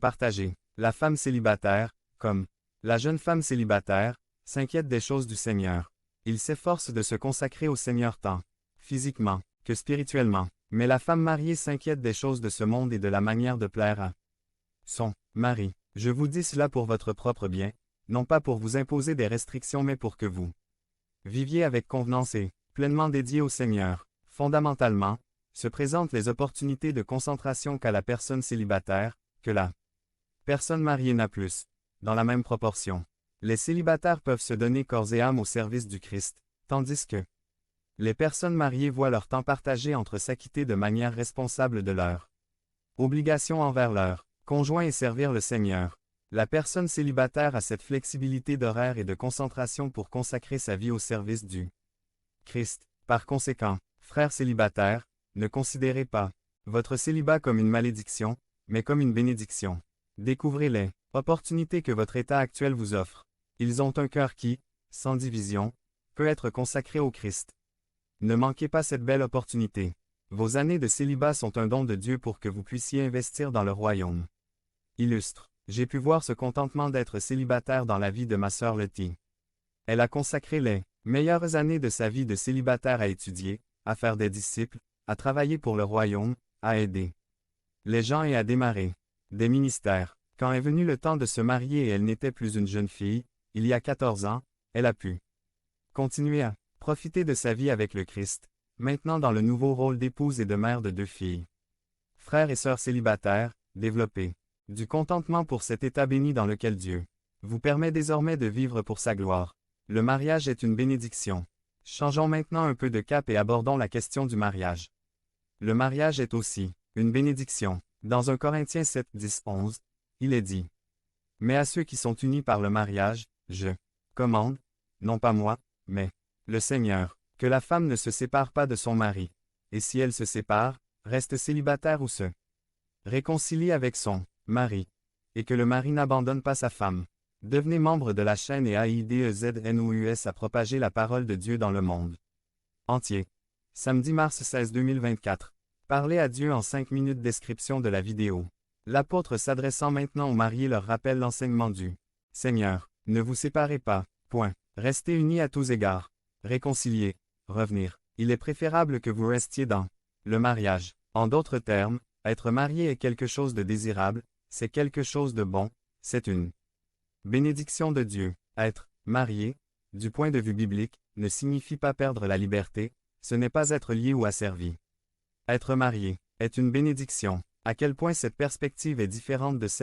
partager. La femme célibataire, comme la jeune femme célibataire, s'inquiète des choses du Seigneur. Il s'efforce de se consacrer au Seigneur tant physiquement que spirituellement. Mais la femme mariée s'inquiète des choses de ce monde et de la manière de plaire à son mari. Je vous dis cela pour votre propre bien, non pas pour vous imposer des restrictions mais pour que vous viviez avec convenance et pleinement dédié au Seigneur. Fondamentalement, se présentent les opportunités de concentration qu'à la personne célibataire, que la personne mariée n'a plus, dans la même proportion. Les célibataires peuvent se donner corps et âme au service du Christ, tandis que les personnes mariées voient leur temps partagé entre s'acquitter de manière responsable de leurs obligations envers leur conjoint et servir le Seigneur. La personne célibataire a cette flexibilité d'horaire et de concentration pour consacrer sa vie au service du Christ. Par conséquent, frères célibataires, ne considérez pas votre célibat comme une malédiction, mais comme une bénédiction. Découvrez les opportunités que votre état actuel vous offre. Ils ont un cœur qui, sans division, peut être consacré au Christ. Ne manquez pas cette belle opportunité. Vos années de célibat sont un don de Dieu pour que vous puissiez investir dans le royaume. Illustre. J'ai pu voir ce contentement d'être célibataire dans la vie de ma sœur Letty. Elle a consacré les meilleures années de sa vie de célibataire à étudier, à faire des disciples, à travailler pour le royaume, à aider les gens et à démarrer des ministères. Quand est venu le temps de se marier et elle n'était plus une jeune fille, il y a 14 ans, elle a pu continuer à profiter de sa vie avec le Christ, maintenant dans le nouveau rôle d'épouse et de mère de 2 filles. Frères et sœurs célibataires, développez du contentement pour cet état béni dans lequel Dieu vous permet désormais de vivre pour sa gloire. Le mariage est une bénédiction. Changeons maintenant un peu de cap et abordons la question du mariage. Le mariage est aussi une bénédiction. Dans 1 Corinthiens 7, 10, 11, il est dit: mais à ceux qui sont unis par le mariage, je commande, non pas moi, mais le Seigneur, que la femme ne se sépare pas de son mari, et si elle se sépare, reste célibataire ou se réconcilie avec son mari, et que le mari n'abandonne pas sa femme. Devenez membre de la chaîne et AIDEZNOUS à propager la parole de Dieu dans le monde entier. Samedi mars 16 2024. Parlez à Dieu en 5 minutes. Description de la vidéo. L'apôtre s'adressant maintenant aux mariés leur rappelle l'enseignement du Seigneur. Ne vous séparez pas. Point. Restez unis à tous égards. Réconcilier. Revenir. Il est préférable que vous restiez dans le mariage. En d'autres termes, être marié est quelque chose de désirable, c'est quelque chose de bon, c'est une bénédiction de Dieu. Être marié, du point de vue biblique, ne signifie pas perdre la liberté, ce n'est pas être lié ou asservi. Être marié est une bénédiction. À quel point cette perspective est différente de celle